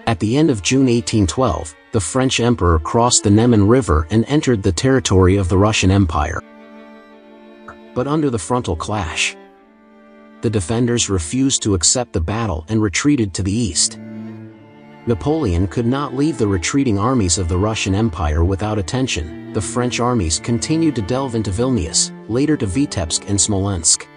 At the end of June 1812, the French emperor crossed the Neman River and entered the territory of the Russian Empire. But under the frontal clash, the defenders refused to accept the battle and retreated to the east. Napoleon could not leave the retreating armies of the Russian Empire without attention. The French armies continued to delve into Vilnius, later to Vitebsk and Smolensk.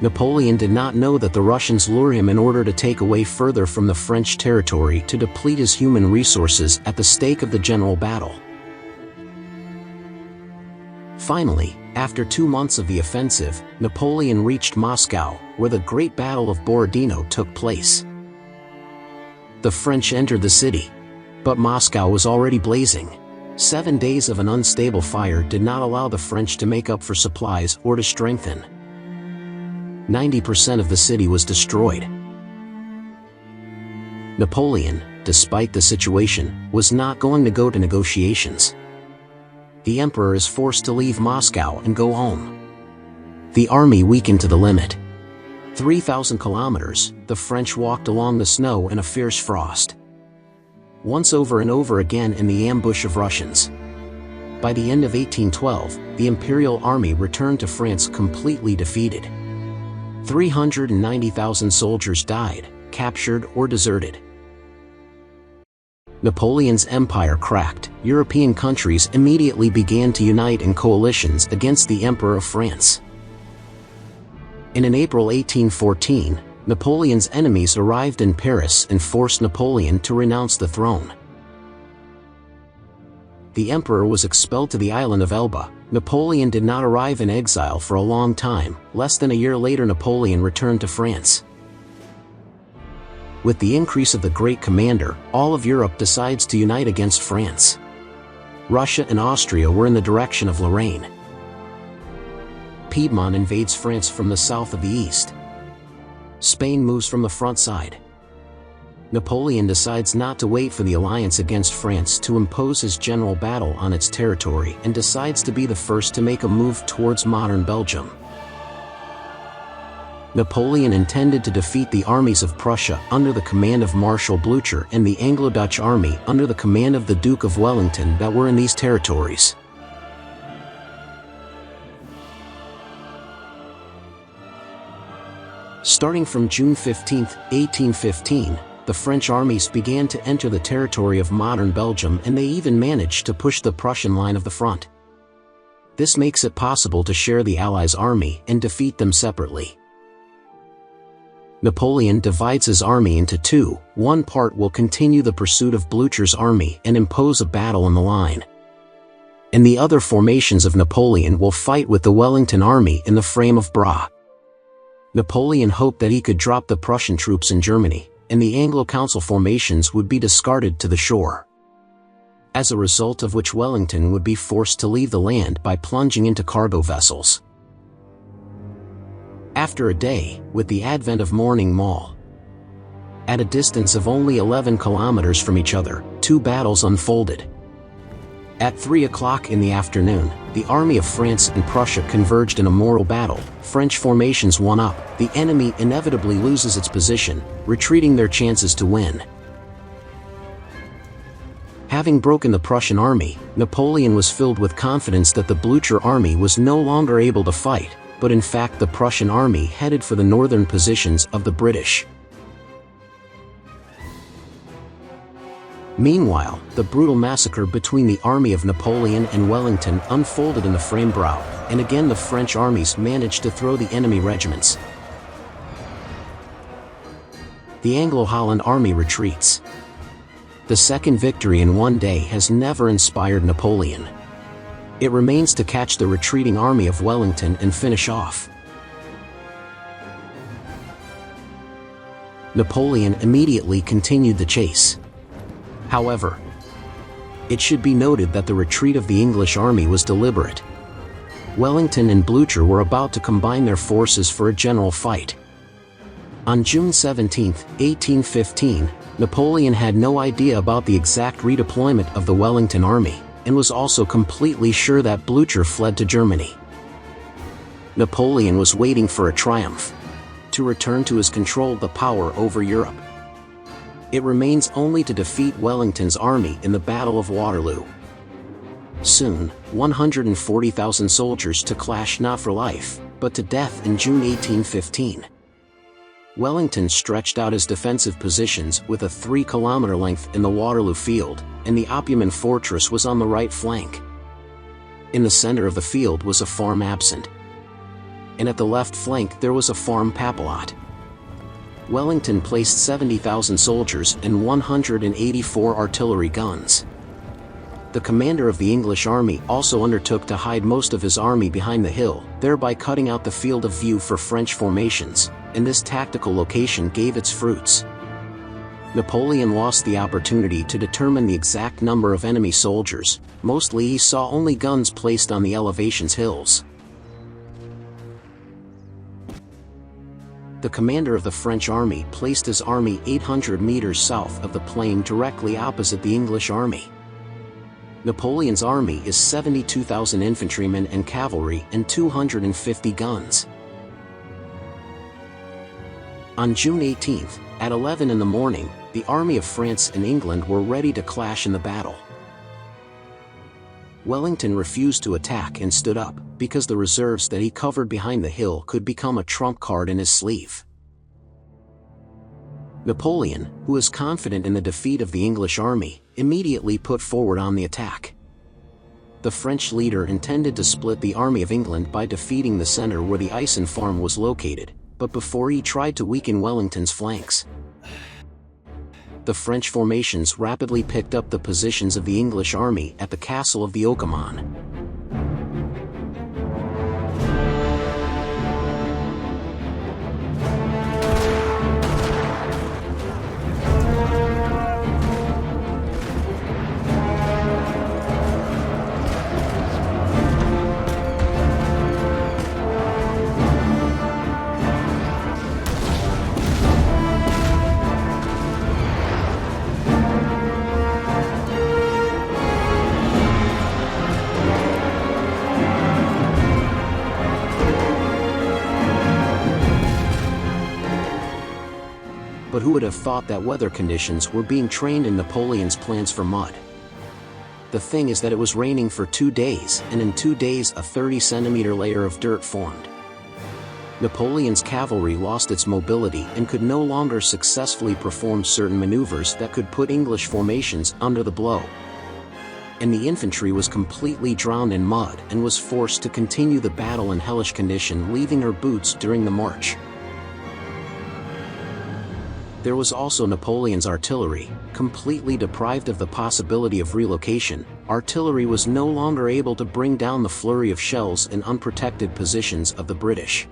Napoleon did not know that the Russians lure him in order to take away further from the French territory to deplete his human resources at the stake of the general battle. Finally, after 2 months of the offensive, Napoleon reached Moscow, where the Great Battle of Borodino took place. The French entered the city, but Moscow was already blazing. 7 days of an unstable fire did not allow the French to make up for supplies or to strengthen. 90% of the city was destroyed. Napoleon, despite the situation, was not going to go to negotiations. The emperor is forced to leave Moscow and go home. The army weakened to the limit. 3,000 kilometers, the French walked along the snow in a fierce frost, once over and over again in the ambush of Russians. By the end of 1812, the Imperial Army returned to France completely defeated. 390,000 soldiers died, captured or deserted. Napoleon's empire cracked. European countries immediately began to unite in coalitions against the Emperor of France. In April 1814, Napoleon's enemies arrived in Paris and forced Napoleon to renounce the throne. The emperor was expelled to the island of Elba. Napoleon did not arrive in exile for a long time. Less than a year later, Napoleon returned to France. With the increase of the Great Commander, all of Europe decides to unite against France. Russia and Austria were in the direction of Lorraine. Piedmont invades France from the south of the east. Spain moves from the front side. Napoleon decides not to wait for the alliance against France to impose his general battle on its territory and decides to be the first to make a move towards modern Belgium. Napoleon intended to defeat the armies of Prussia under the command of Marshal Blucher and the Anglo-Dutch army under the command of the Duke of Wellington that were in these territories. Starting from June 15, 1815, the French armies began to enter the territory of modern Belgium, and they even managed to push the Prussian line of the front. This makes it possible to share the Allies' army and defeat them separately. Napoleon divides his army into two. One part will continue the pursuit of Blucher's army and impose a battle on the line, and the other formations of Napoleon will fight with the Wellington army in the frame of Bras. Napoleon hoped that he could drop the Prussian troops in Germany, and the Anglo-Council formations would be discarded to the shore, as a result of which Wellington would be forced to leave the land by plunging into cargo vessels. After a day, with the advent of morning mail, at a distance of only 11 kilometers from each other, two battles unfolded. At 3 o'clock in the afternoon, the army of France and Prussia converged in a mortal battle. French formations won up. The enemy inevitably loses its position, retreating their chances to win. Having broken the Prussian army, Napoleon was filled with confidence that the Blucher army was no longer able to fight, but in fact the Prussian army headed for the northern positions of the British. Meanwhile, the brutal massacre between the army of Napoleon and Wellington unfolded in the frame Bras, and again the French armies managed to throw the enemy regiments. The Anglo-Holland army retreats. The second victory in one day has never inspired Napoleon. It remains to catch the retreating army of Wellington and finish off. Napoleon immediately continued the chase. However, it should be noted that the retreat of the English army was deliberate. Wellington and Blucher were about to combine their forces for a general fight. On June 17, 1815, Napoleon had no idea about the exact redeployment of the Wellington army, and was also completely sure that Blucher fled to Germany. Napoleon was waiting for a triumph, to return to his control the power over Europe. It remains only to defeat Wellington's army in the Battle of Waterloo. Soon, 140,000 soldiers to clash not for life, but to death in June 1815. Wellington stretched out his defensive positions with a 3-kilometer length in the Waterloo field, and the Oppuman fortress was on the right flank. In the center of the field was a farm absent, and at the left flank there was a farm papillote. Wellington placed 70,000 soldiers and 184 artillery guns. The commander of the English army also undertook to hide most of his army behind the hill, thereby cutting out the field of view for French formations, and this tactical location gave its fruits. Napoleon lost the opportunity to determine the exact number of enemy soldiers. Mostly he saw only guns placed on the elevation's hills. The commander of the French army placed his army 800 meters south of the plain directly opposite the English army. Napoleon's army is 72,000 infantrymen and cavalry and 250 guns. On June 18th, at 11 in the morning, the army of France and England were ready to clash in the battle. Wellington refused to attack and stood up, because the reserves that he covered behind the hill could become a trump card in his sleeve. Napoleon, who was confident in the defeat of the English army, immediately put forward on the attack. The French leader intended to split the army of England by defeating the center where the Ison farm was located, but before he tried to weaken Wellington's flanks. The French formations rapidly picked up the positions of the English army at the castle of the Okamon. But who would have thought that weather conditions were being trained in Napoleon's plans for mud? The thing is that it was raining for 2 days, and in 2 days a 30-centimeter layer of dirt formed. Napoleon's cavalry lost its mobility and could no longer successfully perform certain maneuvers that could put English formations under the blow. And the infantry was completely drowned in mud and was forced to continue the battle in hellish condition, leaving her boots during the march. There was also Napoleon's artillery, completely deprived of the possibility of relocation. Artillery was no longer able to bring down the flurry of shells in unprotected positions of the British.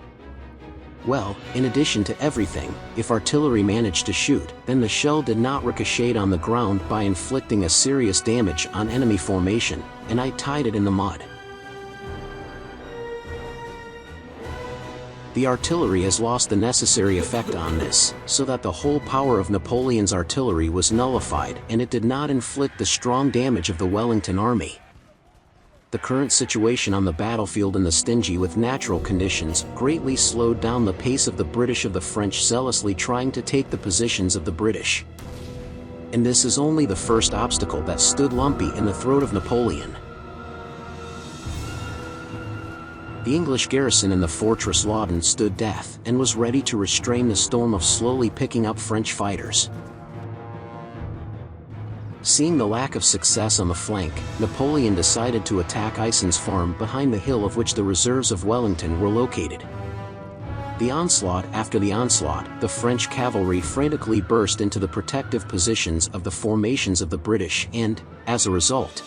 Well, in addition to everything, if artillery managed to shoot, then the shell did not ricochet on the ground by inflicting a serious damage on enemy formation, and I tied it in the mud. The artillery has lost the necessary effect on this, so that the whole power of Napoleon's artillery was nullified and it did not inflict the strong damage of the Wellington army. The current situation on the battlefield in the stingy with natural conditions greatly slowed down the pace of the British of the French zealously trying to take the positions of the British. And this is only the first obstacle that stood lumpy in the throat of Napoleon. The English garrison in the fortress Loudon stood death and was ready to restrain the storm of slowly picking up French fighters. Seeing the lack of success on the flank, Napoleon decided to attack Ison's farm behind the hill of which the reserves of Wellington were located. The onslaught after the onslaught, the French cavalry frantically burst into the protective positions of the formations of the British and, as a result,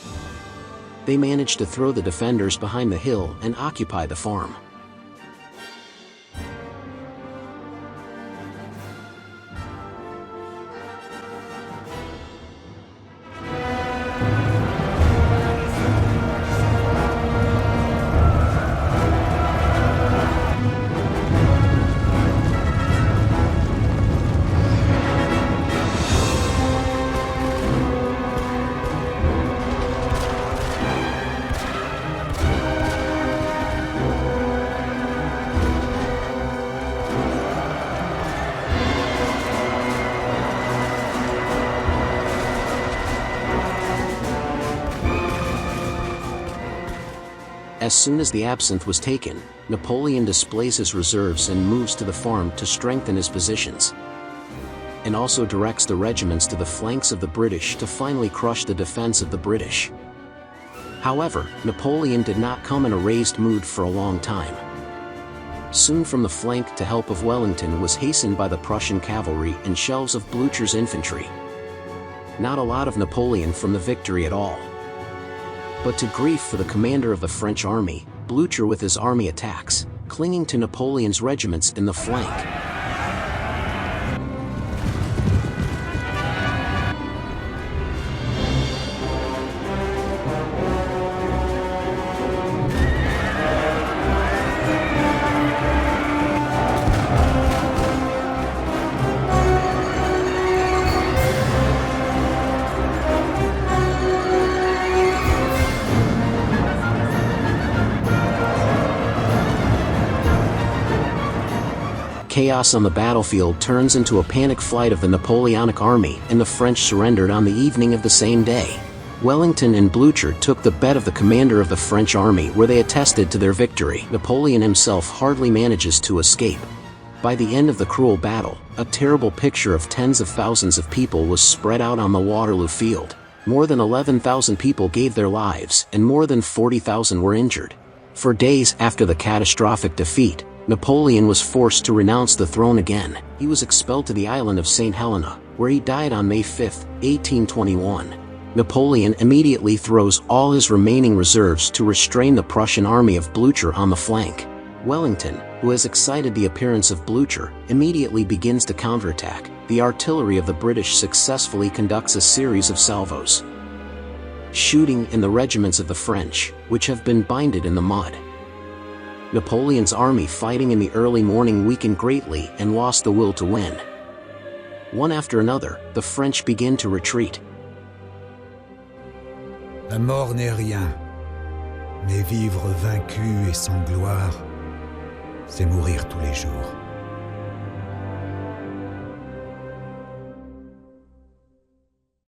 they managed to throw the defenders behind the hill and occupy the farm. As soon as the absinthe was taken, Napoleon displays his reserves and moves to the farm to strengthen his positions, and also directs the regiments to the flanks of the British to finally crush the defense of the British. However, Napoleon did not come in a raised mood for a long time. Soon from the flank the help of Wellington was hastened by the Prussian cavalry and shells of Blücher's infantry. Not a lot of Napoleon from the victory at all. But to grief for the commander of the French army, Blücher with his army attacks, clinging to Napoleon's regiments in the flank. Chaos on the battlefield turns into a panic flight of the Napoleonic army, and the French surrendered on the evening of the same day. Wellington and Blücher took the bed of the commander of the French army, where they attested to their victory. Napoleon himself hardly manages to escape. By the end of the cruel battle, a terrible picture of tens of thousands of people was spread out on the Waterloo field. More than 11,000 people gave their lives, and more than 40,000 were injured. For days after the catastrophic defeat, Napoleon was forced to renounce the throne again. He was expelled to the island of Saint Helena, where he died on May 5, 1821. Napoleon immediately throws all his remaining reserves to restrain the Prussian army of Blücher on the flank. Wellington, who has excited the appearance of Blücher, immediately begins to counterattack. The artillery of the British successfully conducts a series of salvos, shooting in the regiments of the French, which have been binded in the mud. Napoleon's army fighting in the early morning weakened greatly and lost the will to win. One after another, the French begin to retreat. La mort n'est rien, mais vivre vaincu et sans gloire, c'est mourir tous les jours.